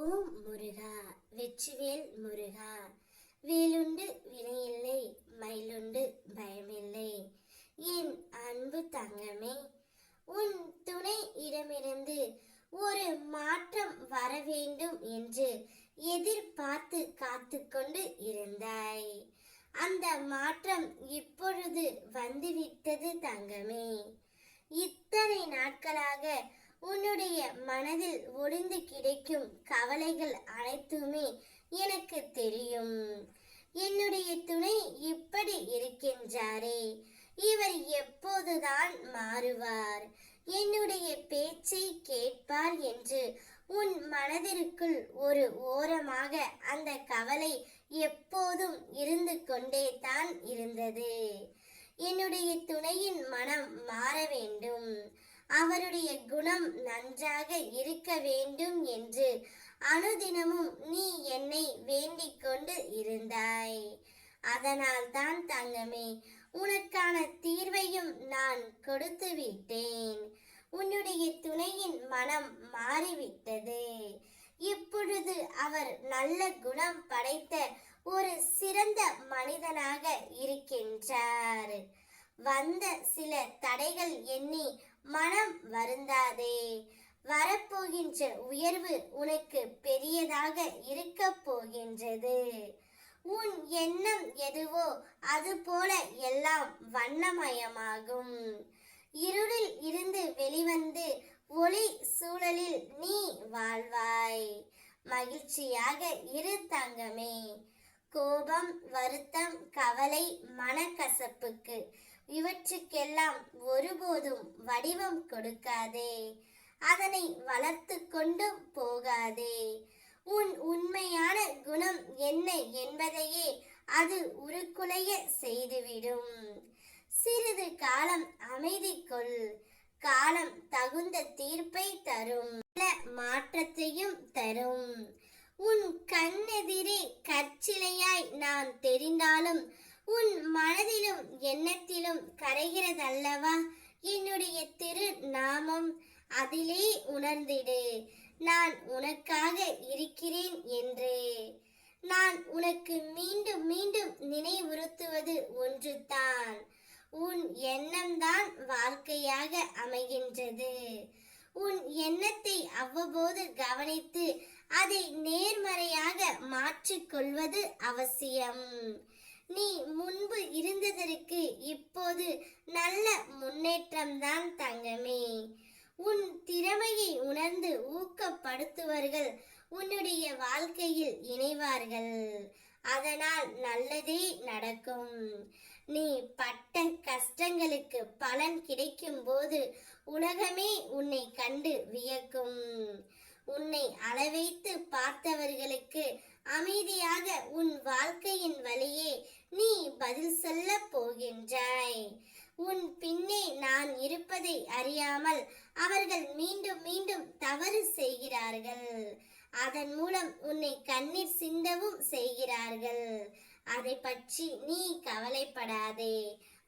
ஓம் முருகா, வெற்றிவேல் முருகா. வேலுண்டு வினையில்லை, மயிலுண்டு பயமில்லை. என் அன்பு தங்கமே, உன் துணை இடமிருந்து ஒரு மாற்றம் வர வேண்டும் என்று எதிர்பார்த்து காத்து கொண்டு இருந்தாய். அந்த மாற்றம் இப்பொழுது வந்துவிட்டது தங்கமே. இத்தனை நாட்களாக உன்னுடைய மனதில் ஒளிந்து கிடைக்கும் கவலைகள் அனைத்துமே எனக்கு தெரியும். என்னுடைய துணை இப்படி இருக்கின்றாரே, இவர் எப்போதுதான் மாறுவார், என்னுடைய பேச்சை கேட்பார் என்று உன் மனதிற்குள் ஒரு ஓரமாக அந்த கவலை எப்போதும் இருந்து கொண்டே தான் இருந்தது. என்னுடைய துணையின் மனம் மாற வேண்டும், அவருடைய குணம் நன்றாக இருக்க வேண்டும் என்று அனுதினமும் நீ என்னை வேண்டிக் கொண்டு இருந்தாய். அதனால் தான் தங்கமே, உனக்கான தீர்வையும் நான் கொடுத்து விட்டேன். உன்னுடைய துணையின் மனம் மாறிவிட்டது. இப்பொழுது அவர் நல்ல குணம் படைத்த ஒரு சிறந்த மனிதனாக இருக்கின்றார். வந்த சில தடைகள் எண்ணி மனம் வருந்தாதே. வரப்போகின்ற உயர்வு உனக்கு பெரியதாக இருக்க போகின்றது. உன் எண்ணம் எதுவோ அது போல எல்லாம் வண்ணமயமாகும். இருளில் இருந்து வெளிவந்து ஒளி சூழலில் நீ வாழ்வாய். மகிழ்ச்சியாக இரு தங்கமே. கோபம், வருத்தம், கவலை, மனக்கசப்புக்கு இவற்றுக்கெல்லாம் ஒருபோதும் வடிவம் கொடுக்காதே. அதனை வளர்த்து கொண்டும் போகாதே. உன் உண்மையான குணம் என்ன என்பதையே அது உருக்குலைய செய்துவிடும். சிறிது காலம் அமைதி கொள். காலம் தகுந்த தீர்ப்பை தரும், மாற்றத்தையும் தரும். உன் கண்ணெதிரே கற்சிலையாய் நான் தெரிந்தாலும் உன் மனதிலும் எண்ணத்திலும் கரைகிறதல்லவா என்னுடைய திரு நாமம். அதிலே உணர்ந்திடு, நான் உனக்காக இருக்கிறேன் என்று. நான் உனக்கு மீண்டும் மீண்டும் நினைவுறுத்துவது ஒன்றுதான், உன் எண்ணம்தான் வாழ்க்கையாக அமைகின்றது. உன் எண்ணத்தை அவ்வப்போது கவனித்து அதை நேர்மறையாக மாற்றிக்கொள்வது அவசியம். நீ முன்பு இருந்ததற்கு இப்போது நல்ல முன்னேற்றம்தான் தங்கமே. உன் திறமையை உணர்ந்து ஊக்கப்படுத்துவர்கள் உன்னுடைய வாழ்க்கையில் இணைவார்கள். அதனால் நல்லதே நடக்கும். நீ பட்ட கஷ்டங்களுக்கு பலன் கிடைக்கும் போது உலகமே உன்னை கண்டு வியக்கும். உன்னை அளவைத்து பார்த்தவர்களுக்கு அமைதியாக உன் வாழ்க்கையின் வழியே நீ பதில் சொல்ல போகின்றாய். உன் பின்னே நான் இருப்பதை அறியாமல் அவர்கள் மீண்டும் மீண்டும் தவறு செய்கிறார்கள். அதன் மூலம் உன்னை கண்ணீர் சிந்தவும் செய்கிறார்கள். அதை பற்றி நீ கவலைப்படாதே.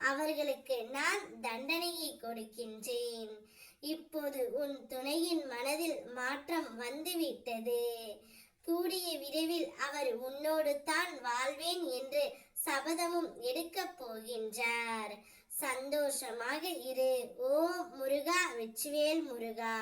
அவர்களுக்கு நான் தண்டனையை கொடுக்கின்றேன். இப்போது உன் துணையின் மனதில் மாற்றம் வந்துவிட்டது. கூடிய விரைவில் அவர் உன்னோடு தான் வாழ்வேன் என்று சபதமும் எடுக்கப் போகின்றார். சந்தோஷமாக இரு. ஓ முருகா, வெற்றிவேல் முருகா.